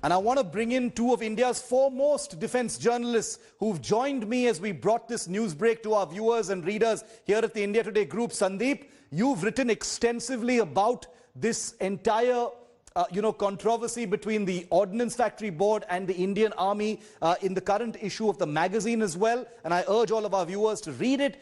And I want to bring in two of India's foremost defense journalists who've joined me as we brought this news break to our viewers and readers here at the India Today group. Sandeep, you've written extensively about this entire controversy between the Ordnance Factory Board and the Indian Army in the current issue of the magazine as well. And I urge all of our viewers to read it.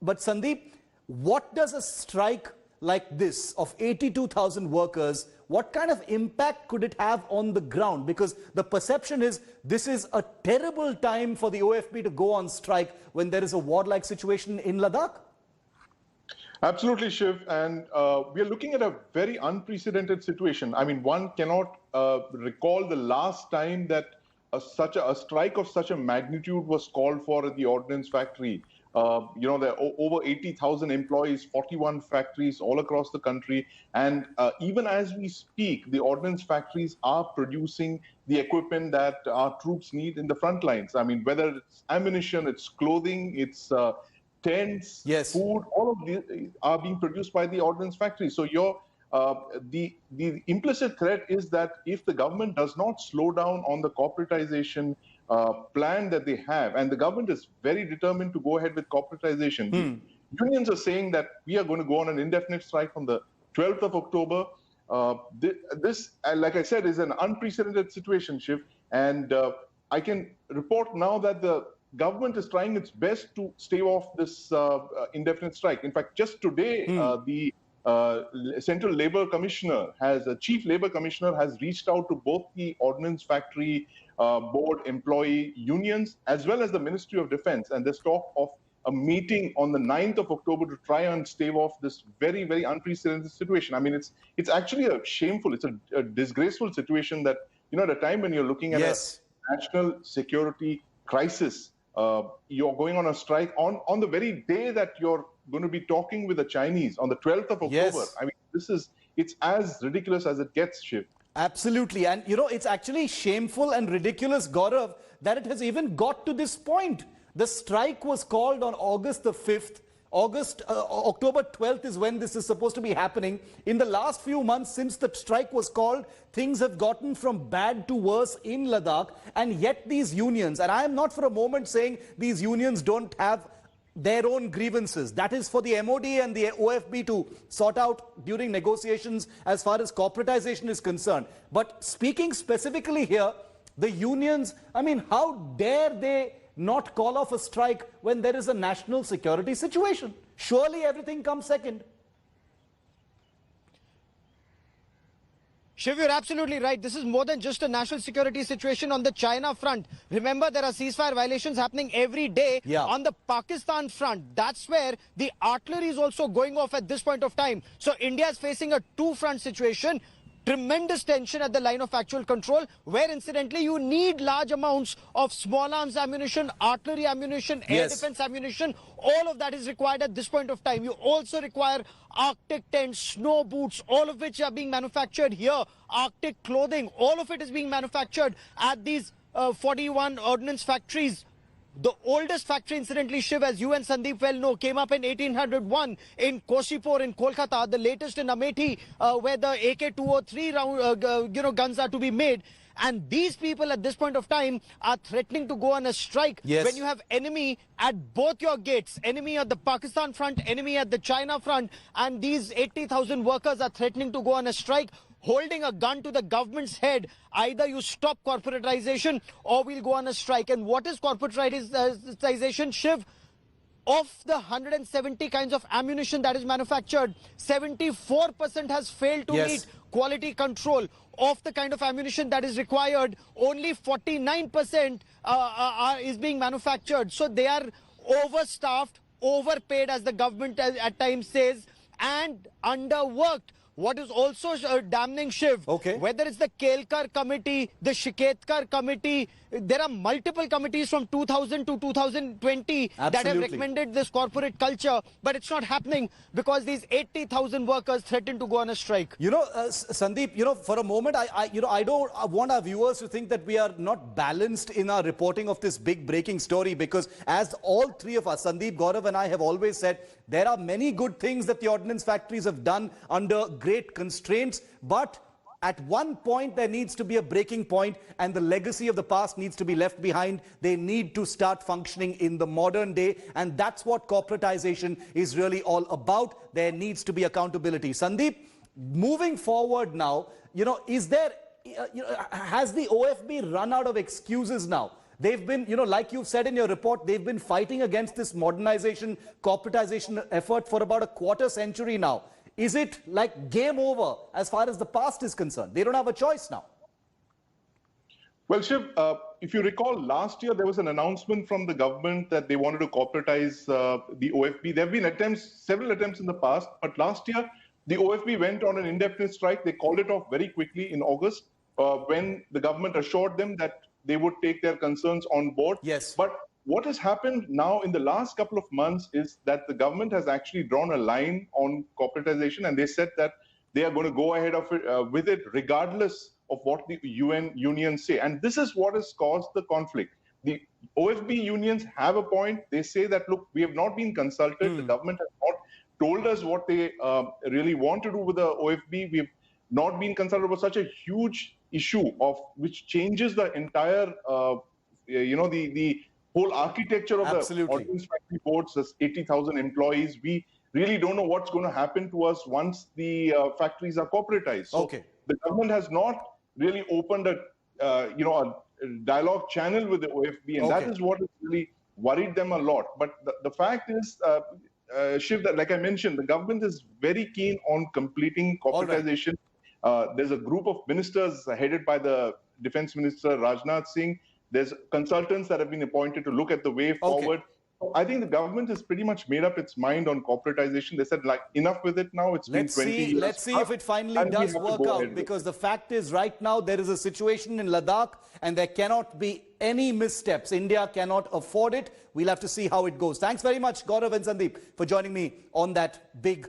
But Sandeep, what does a strike like this of 82,000 workers, what kind of impact could it have on the ground? Because the perception is this is a terrible time for the OFB to go on strike when there is a war-like situation in Ladakh. Absolutely, Shiv. And we are looking at a very unprecedented situation. I mean, one cannot recall the last time that a strike of such a magnitude was called for at the Ordnance Factory. There are over 80,000 employees, 41 factories all across the country. And even as we speak, the ordnance factories are producing the equipment that our troops need in the front lines. I mean, whether it's ammunition, it's clothing, it's tents, yes, food, all of these are being produced by the ordnance factories. So the implicit threat is that if the government does not slow down on the corporatization plan that they have, and the government is very determined to go ahead with corporatization. Unions are saying that we are going to go on an indefinite strike from the 12th of October. This, like I said, is an unprecedented situation, Shiv. And I can report now that the government is trying its best to stave off this indefinite strike. In fact, just today, the Central Labour Commissioner Chief Labour Commissioner has reached out to both the Ordnance Factory Board employee unions as well as the Ministry of Defence, and there's talk of a meeting on the 9th of October to try and stave off this very, very unprecedented situation. I mean, it's actually a shameful, it's a disgraceful situation that, at a time when you're looking at a national security crisis, you're going on a strike on the very day that you're going to be talking with the Chinese on the 12th of October. I mean, it's as ridiculous as it gets, Shiv. Absolutely. And, it's actually shameful and ridiculous, Gaurav, that it has even got to this point. The strike was called on August the 5th. October 12th is when this is supposed to be happening. In the last few months since the strike was called, things have gotten from bad to worse in Ladakh. And yet these unions, and I am not for a moment saying these unions don't have their own grievances. That is for the MOD and the OFB to sort out during negotiations as far as corporatization is concerned. But speaking specifically here, the unions, I mean, how dare they not call off a strike when there is a national security situation? Surely everything comes second. Shiv, you're absolutely right. This is more than just a national security situation on the China front. Remember, there are ceasefire violations happening every day on the Pakistan front. That's where the artillery is also going off at this point of time. So India is facing a two-front situation. Tremendous tension at the line of actual control, where incidentally you need large amounts of small arms ammunition, artillery ammunition, air defense ammunition. All of that is required at this point of time. You also require Arctic tents, snow boots, all of which are being manufactured here. Arctic clothing, all of it is being manufactured at these 41 ordnance factories. The oldest factory, incidentally, Shiv, as you and Sandeep well know, came up in 1801 in Koshipur in Kolkata. The latest in Amethi, where the AK-203 guns are to be made. And these people at this point of time are threatening to go on a strike when you have enemy at both your gates. Enemy at the Pakistan front, enemy at the China front. And these 80,000 workers are threatening to go on a strike, holding a gun to the government's head. Either you stop corporatization or we'll go on a strike. And what is corporatization, Shiv? Of the 170 kinds of ammunition that is manufactured, 74% has failed to meet quality control. Of the kind of ammunition that is required, only 49% is being manufactured. So they are overstaffed, overpaid, as the government at times says, and underworked. What is also damning, Shiv, whether it's the Kelkar committee, the Shiketkar committee, there are multiple committees from 2000 to 2020 that have recommended this corporate culture, but it's not happening because these 80,000 workers threaten to go on a strike. Sandeep, for a moment, I don't want our viewers to think that we are not balanced in our reporting of this big breaking story, because as all three of us, Sandeep, Gaurav and I, have always said, there are many good things that the ordnance factories have done under great constraints, but At one point, there needs to be a breaking point, and the legacy of the past needs to be left behind. They need to start functioning in the modern day, and that's what corporatization is really all about. There needs to be accountability. Sandeep, moving forward now, is there, has the OFB run out of excuses now? They've been, like you've said in your report, they've been fighting against this modernization, corporatization effort for about a quarter century now. Is it like game over as far as the past is concerned? They don't have a choice now. Well, Shiv, if you recall, last year there was an announcement from the government that they wanted to corporatize the OFB. There have been several attempts in the past, but last year the OFB went on an indefinite strike. They called it off very quickly in August when the government assured them that they would take their concerns on board. Yes. But what has happened now in the last couple of months is that the government has actually drawn a line on corporatization, and they said that they are going to go ahead with it regardless of what the UN unions say. And this is what has caused the conflict. The OFB unions have a point. They say that, look, we have not been consulted. The government has not told us what they really want to do with the OFB. We've not been consulted about such a huge issue which changes the entire, the whole architecture of the Ordinance Factory Board. There's 80,000 employees. We really don't know what's going to happen to us once the factories are corporatized. So the government has not really opened a dialogue channel with the OFB, and that is what has really worried them a lot. But the fact is, Shiv, that like I mentioned, the government is very keen on completing corporatization. There's a group of ministers headed by the Defense Minister Rajnath Singh. There's consultants that have been appointed to look at the way forward. I think the government has pretty much made up its mind on corporatization. They said, like, enough with it now. It's been 20 years. Let's see if it finally does work out, because the fact is right now there is a situation in Ladakh and there cannot be any missteps. India cannot afford it. We'll have to see how it goes. Thanks very much, Gaurav and Sandeep, for joining me on that big